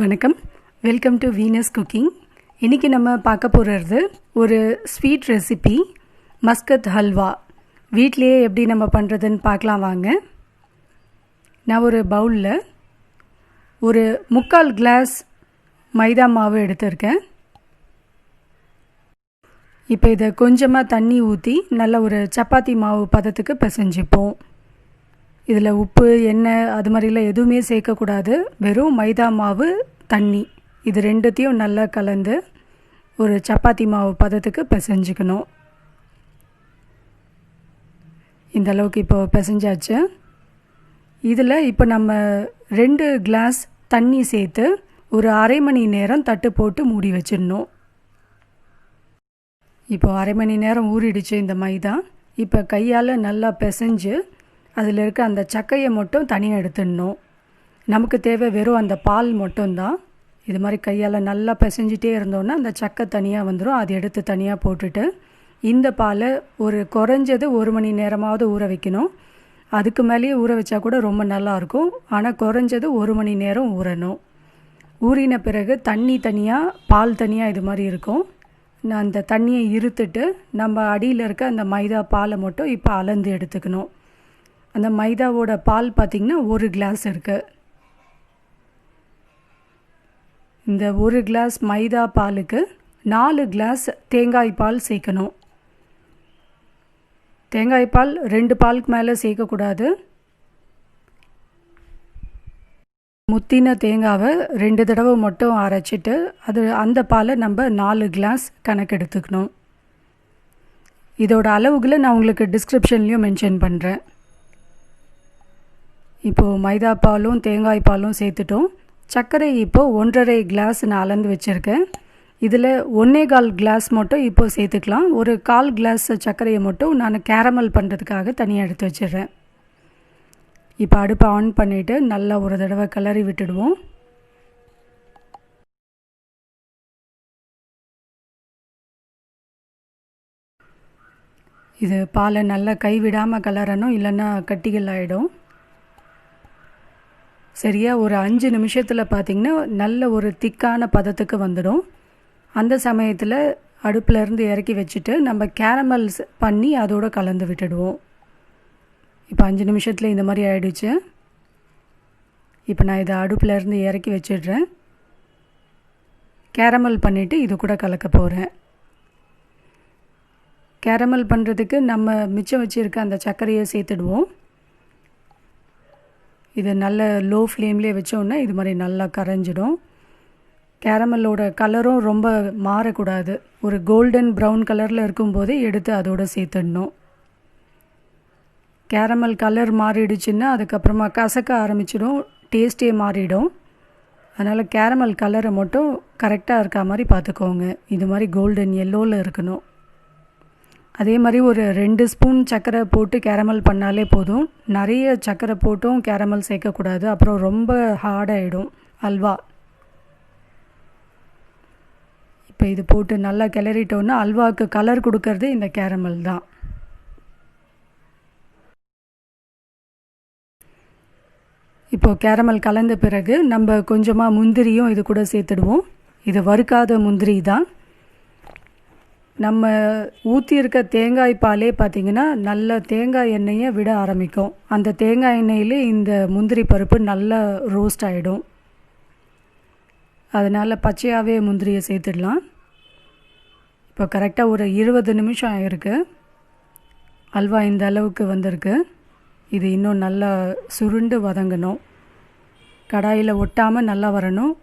வணக்கம், welcome to Venus cooking. இன்றைக்கி நம்ம பார்க்க போகிறது ஒரு ஸ்வீட் ரெசிபி, மஸ்கத் ஹல்வா. வீட்டிலையே எப்படி நம்ம பண்ணுறதுன்னு பார்க்கலாம் வாங்க. நான் ஒரு பவுலில் ஒரு 3/4 கிளாஸ் மைதா மாவு எடுத்திருக்கேன். இப்போ இதை கொஞ்சமாக தண்ணி ஊற்றி நல்ல ஒரு சப்பாத்தி மாவு பதத்துக்கு பிசைஞ்சிப்போம். இதில் உப்பு, எண்ணெய் அது மாதிரிலாம் எதுவுமே சேர்க்கக்கூடாது. வெறும் மைதா மாவு, தண்ணி இது ரெண்டுத்தையும் நல்லா கலந்து ஒரு சப்பாத்தி மாவு பதத்துக்கு பிசைஞ்சிக்கணும். இந்த அளவுக்கு இப்போ பிசைஞ்சாச்சு. இதில் இப்போ நம்ம 2 கிளாஸ் தண்ணி சேர்த்து ஒரு அரை மணி நேரம் தட்டு போட்டு மூடி வச்சிடணும். இப்போ அரை மணி நேரம் ஊறிடுச்சு இந்த மைதா. இப்போ கையால் நல்லா பிசைஞ்சு அதில் இருக்க அந்த சக்கையை மட்டும் தனியாக எடுத்துடணும். நமக்கு தேவை வெறும் அந்த பால் மட்டும்தான். இது மாதிரி கையால் நல்லா பிசைஞ்சிட்டே இருந்தோன்னா அந்த சக்கை தனியாக வந்துடும். அதை எடுத்து தனியாக போட்டுட்டு இந்த பாலை ஒரு குறைஞ்சது 1 மணி நேரமாவது ஊற வைக்கணும். அதுக்கு மேலேயே ஊற வச்சா கூட ரொம்ப நல்லாயிருக்கும். ஆனால் குறைஞ்சது 1 மணி நேரம் ஊறணும். ஊறின பிறகு தண்ணி தனியாக, பால் தனியாக இது மாதிரி இருக்கும். நான் அந்த தண்ணியை இருத்துட்டு நம்ம அடியில் இருக்க அந்த மைதா பாலை மட்டும் இப்போ அளந்து எடுத்துக்கணும். அந்த மைதாவோட பால் பார்த்திங்கன்னா 1 கிளாஸ் இருக்குது. இந்த 1 கிளாஸ் மைதா பாலுக்கு 4 கிளாஸ் தேங்காய் பால் சேர்க்கணும். தேங்காய் பால் 2 பாலுக்கு மேலே சேர்க்கக்கூடாது. முத்தின தேங்காவை 2 தடவை மட்டும் அரைச்சிட்டு அந்த பாலை நம்ம 4 கிளாஸ் கணக்கு எடுத்துக்கணும். இதோட அளவுகளை நான் உங்களுக்கு டிஸ்கிரிப்ஷன்லேயும் மென்ஷன் பண்ணுறேன். இப்போது மைதா பாலும் தேங்காய் பாலும் சேர்த்துட்டோம். சர்க்கரை இப்போது 1.5 கிளாஸ் நான் அளந்து வச்சுருக்கேன். இதில் 1.25 கிளாஸ் மட்டும் இப்போது சேர்த்துக்கலாம். ஒரு 1/4 கிளாஸ் சர்க்கரையை மட்டும் நான் கேரமல் பண்ணுறதுக்காக தனியாக எடுத்து வச்சிடுறேன். இப்போ அடுப்பை ஆன் பண்ணிவிட்டு நல்லா ஒரு தடவை கிளறி விட்டுடுவோம். இது பாலை நல்லா கைவிடாமல் கிளறணும், இல்லைன்னா கட்டிகள் ஆகிடும். சரியாக ஒரு 5 நிமிஷத்தில் பார்த்திங்கன்னா நல்ல ஒரு திக்கான பதத்துக்கு வந்துடும். அந்த சமயத்தில் அடுப்பிலேருந்து இறக்கி வச்சுட்டு நம்ம கேரமல்ஸ் பண்ணி அதோடு கலந்து விட்டுடுவோம். இப்போ 5 நிமிஷத்தில் இந்த மாதிரி ஆகிடுச்சு. இப்போ நான் இதை அடுப்பிலேருந்து இறக்கி வச்சிடுறேன். கேரமல் பண்ணிவிட்டு இது கூட கலக்க போகிறேன். கேரமல் பண்ணுறதுக்கு நம்ம மிச்சம் வச்சுருக்க அந்த சர்க்கரையை சேர்த்துடுவோம். இதை நல்ல லோ ஃப்ளேம்லேயே வச்சோன்னா இது மாதிரி நல்லா கரைஞ்சிடும். கேரமலோட கலரும் ரொம்ப மாறக்கூடாது. ஒரு கோல்டன் ப்ரௌன் கலரில் இருக்கும்போதே எடுத்து அதோடு சேர்த்துடணும். கேரமல் கலர் மாறிடுச்சுன்னா அதுக்கப்புறமா கசக்க ஆரம்பிச்சிடும், டேஸ்ட்டே மாறிடும். அதனால் கேரமல் கலரை மட்டும் கரெக்டாக இருக்க மாதிரி பார்த்துக்கோங்க. இது மாதிரி கோல்டன் எல்லோவில் இருக்கணும். அதே மாதிரி ஒரு 2 ஸ்பூன் சர்க்கரை போட்டு கேரமல் பண்ணாலே போதும். நிறைய சர்க்கரை போட்டும் கேரமல் சேர்க்கக்கூடாது, அப்புறம் ரொம்ப ஹார்டாகிடும் அல்வா. இப்போ இது போட்டு நல்லா கிளறிட்டோன்னா அல்வாவுக்கு கலர் கொடுக்கறது இந்த கேரமல் தான். இப்போது கேரமல் கலந்த பிறகு நம்ம கொஞ்சமாக முந்திரியும் இது கூட சேர்த்துடுவோம். இது வறுக்காத முந்திரி தான். நம்ம ஊற்றியிருக்க தேங்காய் பாலே பார்த்திங்கன்னா நல்ல தேங்காய் எண்ணெயை விட ஆரம்பிக்கும். அந்த தேங்காய் எண்ணெயிலே இந்த முந்திரி பருப்பு நல்லா ரோஸ்ட் ஆகிடும். அதனால் பச்சையாகவே முந்திரியை சேர்த்துடலாம். இப்போ கரெக்டாக ஒரு 20 நிமிஷம் ஆகிருக்கு. அல்வா இந்த அளவுக்கு வந்திருக்கு. இது இன்னும் நல்லா சுருண்டு வதங்கணும். கடாயில் ஒட்டாமல் நல்லா வரணும்.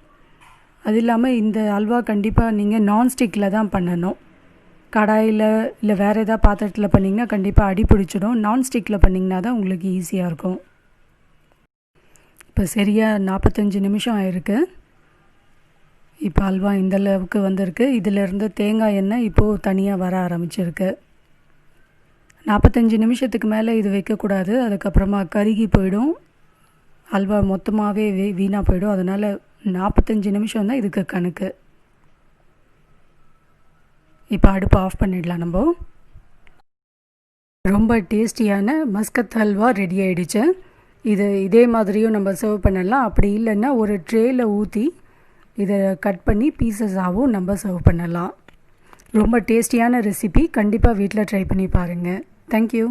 அது இல்லாமல் இந்த அல்வா கண்டிப்பாக நீங்கள் நான்ஸ்டிக்கில் தான் பண்ணணும். கடாயில் இல்லை வேறு ஏதாவது பாத்திரத்தில் பண்ணிங்கன்னா கண்டிப்பாக அடி பிடிச்சிடும். நான்ஸ்டிக்கில் பண்ணிங்கன்னா தான் உங்களுக்கு ஈஸியாக இருக்கும். இப்போ சரியாக 45 நிமிஷம் ஆகிருக்கு. இப்போ அல்வா இந்த அளவுக்கு வந்திருக்கு. இதிலேருந்து தேங்காய் எண்ணெய் இப்போது தனியாக வர ஆரம்பிச்சிருக்கு. 45 நிமிஷத்துக்கு மேலே இது வைக்கக்கூடாது. அதுக்கப்புறமா கருகி போயிடும். அல்வா மொத்தமாகவே வீணாக போயிடும். அதனால் 45 நிமிஷம் தான் இதுக்கு கணக்கு. இப்போ அடுப்பு ஆஃப் பண்ணிடலாம். நம்ம ரொம்ப டேஸ்டியான மஸ்கத் ஹல்வா ரெடி ஆகிடுச்சு. இதே மாதிரியும் நம்ம சர்வ் பண்ணலாம். அப்படி இல்லைன்னா ஒரு ட்ரேயில் ஊற்றி இதை கட் பண்ணி பீசஸாகவும் நம்ம சர்வ் பண்ணலாம். ரொம்ப டேஸ்டியான ரெசிபி. கண்டிப்பாக வீட்டில் ட்ரை பண்ணி பாருங்கள். தேங்க்யூ.